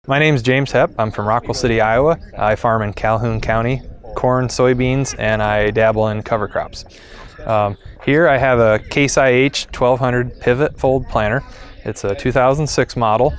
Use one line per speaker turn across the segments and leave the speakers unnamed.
My name is James Hepp. I'm from Rockwell City, Iowa. I farm in Calhoun County, corn, soybeans, and I dabble in cover crops. Here I have a Case IH 1200 pivot fold planter. It's a 2006 model.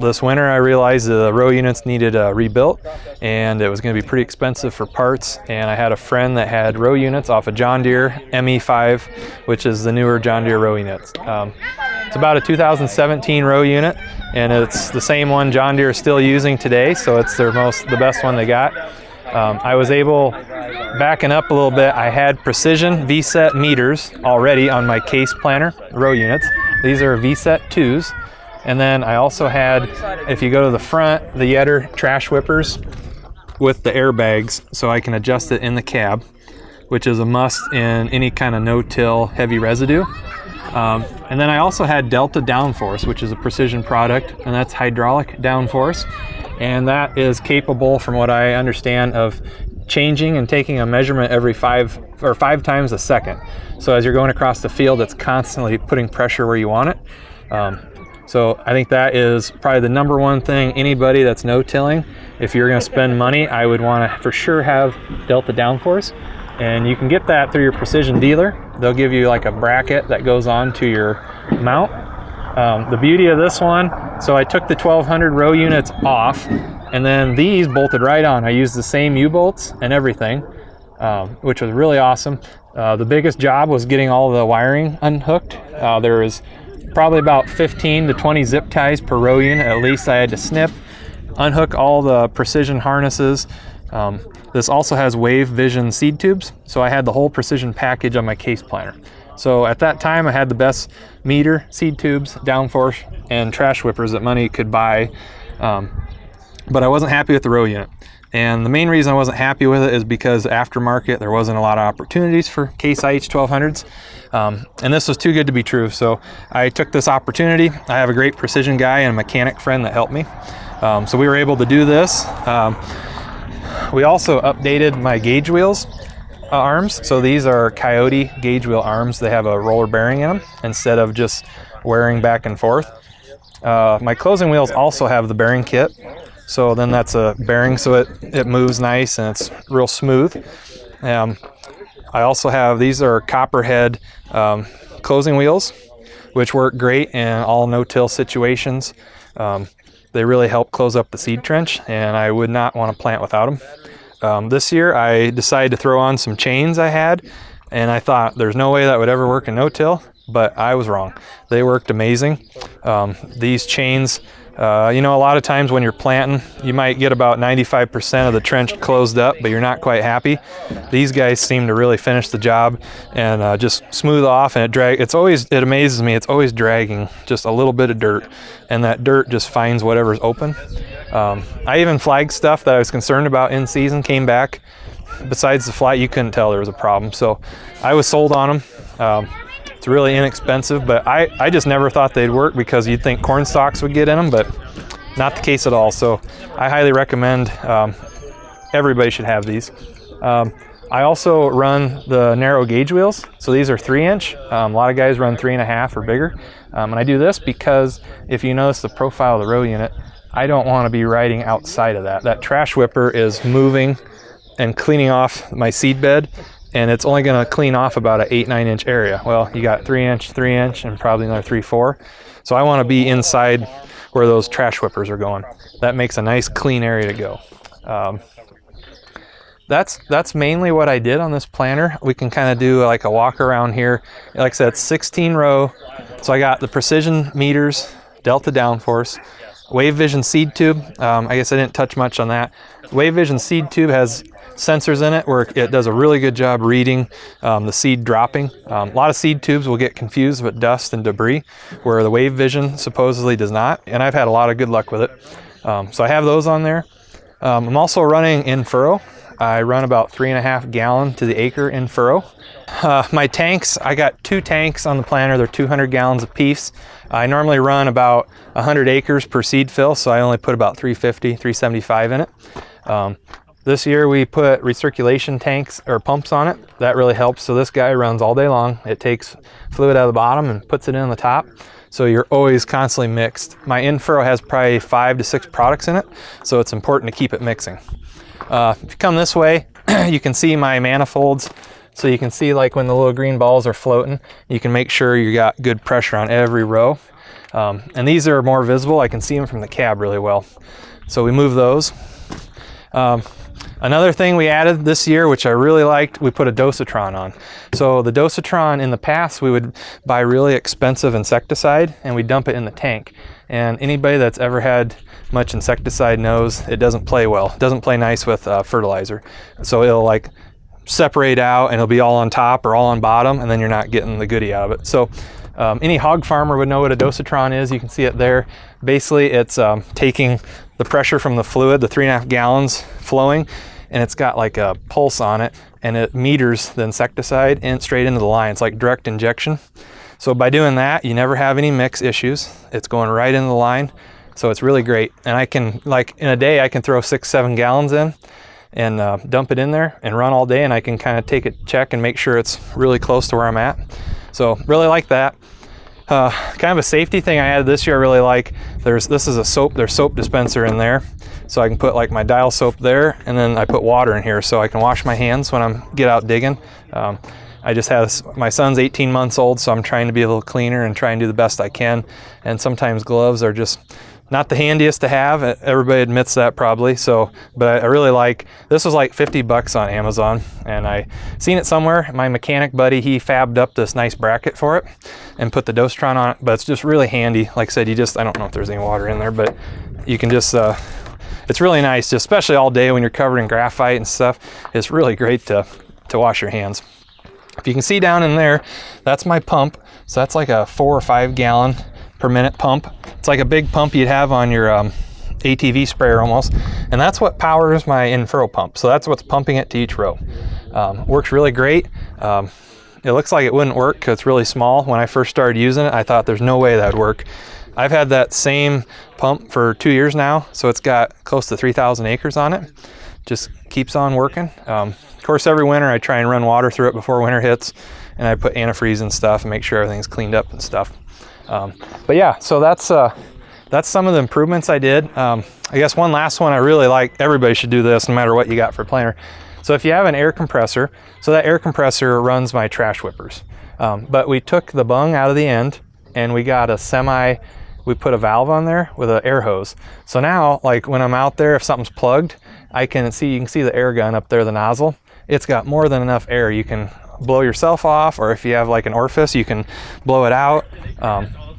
This winter I realized the row units needed rebuilt, and it was going to be pretty expensive for parts, and I had a friend that had row units off a John Deere ME5, which is the newer John Deere row units. It's about a 2017 row unit, and it's the same one John Deere is still using today, so it's the best one they got. I was able, backing up a little bit, I had precision V-set meters already on my Case planter row units. These are V-set 2s. And then I also had, if you go to the front, the Yetter trash whippers with the airbags, so I can adjust it in the cab, which is a must in any kind of no-till heavy residue. And then I also had Delta downforce, which is a precision product, and that's hydraulic downforce. And that is capable, from what I understand, of changing and taking a measurement every five times a second. So as you're going across the field, it's constantly putting pressure where you want it. So I think that is probably the number one thing anybody that's no-tilling, if you're going to spend money, I would want to for sure have Delta downforce. And you can get that through your precision dealer. They'll give you like a bracket that goes on to your mount. The beauty of this one, so I took the 1200 row units off, and then these bolted right on. I used the same U-bolts and everything, which was really awesome. The biggest job was getting all the wiring unhooked. There was probably about 15 to 20 zip ties per row unit. At least I had to snip, unhook all the precision harnesses. This also has Wave Vision seed tubes, so I had the whole precision package on my Case planter. So at that time I had the best meter, seed tubes, downforce, and trash whippers that money could buy, but I wasn't happy with the row unit. And the main reason I wasn't happy with it is because aftermarket there wasn't a lot of opportunities for Case IH 1200s, and this was too good to be true. So I took this opportunity. I have a great precision guy and a mechanic friend that helped me. So we were able to do this. We also updated my gauge wheels arms. So these are Coyote gauge wheel arms. They have a roller bearing in them instead of just wearing back and forth. My closing wheels also have the bearing kit. So then that's a bearing, so it moves nice and it's real smooth. I also have, these are Copperhead closing wheels, which work great in all no-till situations. They really help close up the seed trench, and I would not want to plant without them. This year I decided to throw on some chains I had, and I thought there's no way that would ever work in no-till, but I was wrong. They worked amazing. These chains, a lot of times when you're planting, you might get about 95% of the trench closed up, but you're not quite happy. These guys seem to really finish the job and just smooth off, and it amazes me, it's always dragging just a little bit of dirt, and that dirt just finds whatever's open. I even flagged stuff that I was concerned about in season, came back. Besides the flight, you couldn't tell there was a problem. So I was sold on them. It's really inexpensive, but I just never thought they'd work because you'd think corn stalks would get in them, but not the case at all. So I highly recommend, everybody should have these. I also run the narrow gauge wheels. So these are 3-inch. A lot of guys run 3.5 or bigger. And I do this because if you notice the profile of the row unit, I don't want to be riding outside of that. That trash whipper is moving and cleaning off my seed bed, and it's only going to clean off about an 8-9 inch area. Well, you got 3-inch, and probably another 3-4. So I want to be inside where those trash whippers are going. That makes a nice clean area to go. That's mainly what I did on this planter. We can kind of do like a walk around here. Like I said, 16 row. So I got the precision meters, Delta downforce, Wave Vision seed tube. I guess I didn't touch much on that. Wave Vision seed tube has sensors in it where it does a really good job reading the seed dropping. A lot of seed tubes will get confused with dust and debris, where the Wave Vision supposedly does not, and I've had a lot of good luck with it. So I have those on there. I'm also running in furrow. I run about 3.5 gallon to the acre in furrow. My tanks, I got 2 tanks on the planter. They're 200 gallons apiece. I normally run about 100 acres per seed fill, so I only put about 350, 375 in it. This year we put recirculation tanks or pumps on it. That really helps. So this guy runs all day long. It takes fluid out of the bottom and puts it in the top. So you're always constantly mixed. My in-furrow has probably 5 to 6 products in it, so it's important to keep it mixing. If you come this way, you can see my manifolds. So you can see like when the little green balls are floating, you can make sure you got good pressure on every row. And these are more visible. I can see them from the cab really well. So we move those. Another thing we added this year, which I really liked, we put a dosatron on. So the dosatron, in the past, we would buy really expensive insecticide and we dump it in the tank. And anybody that's ever had much insecticide knows it doesn't play well. It doesn't play nice with fertilizer. So it'll like separate out and it'll be all on top or all on bottom, and then you're not getting the goodie out of it. So any hog farmer would know what a dosatron is. You can see it there. Basically, it's taking the pressure from the fluid, the 3.5 gallons flowing, and it's got like a pulse on it, and it meters the insecticide in straight into the line. It's like direct injection. So by doing that, you never have any mix issues. It's going right into the line. So it's really great. And I can, like in a day, I can throw 6-7 gallons in and dump it in there and run all day, and I can kind of take a check and make sure it's really close to where I'm at. So really like that. Kind of a safety thing I added this year I really like. There's soap dispenser in there. So I can put like my dial soap there, and then I put water in here so I can wash my hands when I get out digging. I just have, my son's 18 months old, so I'm trying to be a little cleaner and try and do the best I can. And sometimes gloves are just not the handiest to have. Everybody admits that probably. So, but I really like, this was like $50 on Amazon, and I seen it somewhere. My mechanic buddy, he fabbed up this nice bracket for it and put the dosatron on it, but it's just really handy. Like I said, I don't know if there's any water in there, but you can just, it's really nice, just especially all day when you're covered in graphite and stuff. It's really great to wash your hands. If you can see down in there, that's my pump. So that's like a 4 or 5 gallon per minute pump. It's like a big pump you'd have on your ATV sprayer almost. And that's what powers my in-furrow pump. So that's what's pumping it to each row. Works really great. It looks like it wouldn't work because it's really small. When I first started using it, I thought there's no way that would work. I've had that same pump for 2 years now, so it's got close to 3,000 acres on it. Just keeps on working. Of course, every winter I try and run water through it before winter hits, and I put antifreeze and stuff and make sure everything's cleaned up and stuff. But yeah, so that's some of the improvements I did. I guess one last one I really like, everybody should do this no matter what you got for a planter. So if you have an air compressor, so that air compressor runs my trash whippers. But we took the bung out of the end and we got we put a valve on there with an air hose. So now, like when I'm out there, if something's plugged, you can see the air gun up there, the nozzle. It's got more than enough air. You can blow yourself off, or if you have like an orifice, you can blow it out.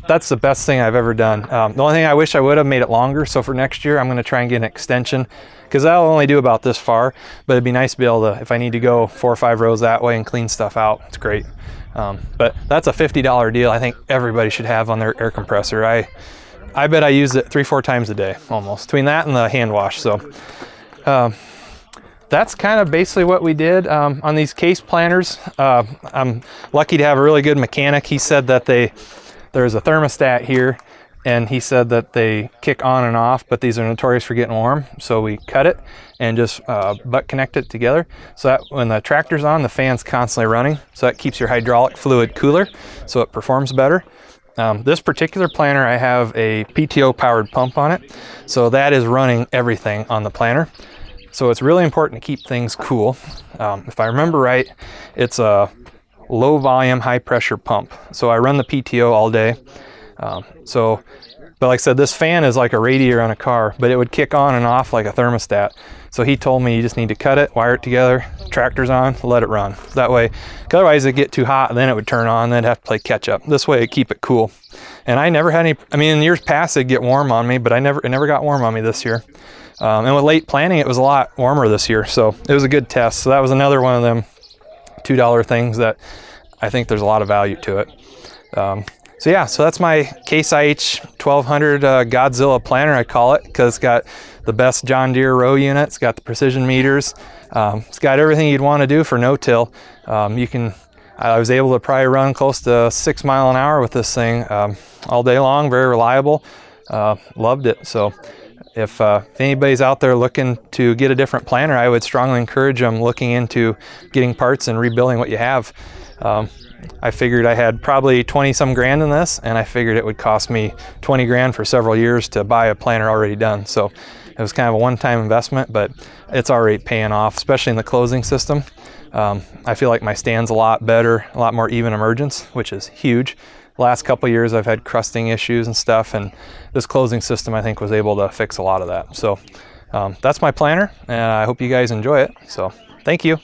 That's the best thing I've ever done. The only thing I wish I would have made it longer. So for next year, I'm going to try and get an extension, because I'll only do about this far, but it'd be nice to be able to, if I need to go 4 or 5 rows that way and clean stuff out, it's great. But that's a $50 deal I think everybody should have on their air compressor. I bet I use it 3-4 times a day almost, between that and the hand wash. So that's kind of basically what we did on these case planters. I'm lucky to have a really good mechanic. He said that there's a thermostat here, and he said that they kick on and off, but these are notorious for getting warm. So we cut it and just butt connect it together, so that when the tractor's on, the fan's constantly running. So that keeps your hydraulic fluid cooler, so it performs better. This particular planter, I have a PTO powered pump on it. So that is running everything on the planter. So it's really important to keep things cool. If I remember right, it's a low volume, high pressure pump. So I run the PTO all day. But like I said, this fan is like a radiator on a car, but it would kick on and off like a thermostat. So he told me you just need to cut it, wire it together, tractor's on, let it run. That way, otherwise it'd get too hot, then it would turn on, then I'd have to play catch up. This way it'd keep it cool. And I never had any, in years past it'd get warm on me, but it never got warm on me this year. And with late planting, it was a lot warmer this year. So it was a good test. So that was another one of them $2 things that I think there's a lot of value to it. So yeah, so that's my Case IH 1200 Godzilla planter, I call it, because it's got the best John Deere row unit. It's got the precision meters. It's got everything you'd want to do for no-till. I was able to probably run close to 6 miles an hour with this thing all day long. Very reliable. Loved it. So if anybody's out there looking to get a different planter, I would strongly encourage them looking into getting parts and rebuilding what you have. I figured I had probably 20 some grand in this, and I figured it would cost me 20 grand for several years to buy a planter already done. So it was kind of a one-time investment, but it's already paying off, especially in the closing system. I feel like my stand's a lot better, a lot more even emergence, which is huge. Last couple of years I've had crusting issues and stuff, and this closing system I think was able to fix a lot of that. So that's my planter, and I hope you guys enjoy it. So thank you.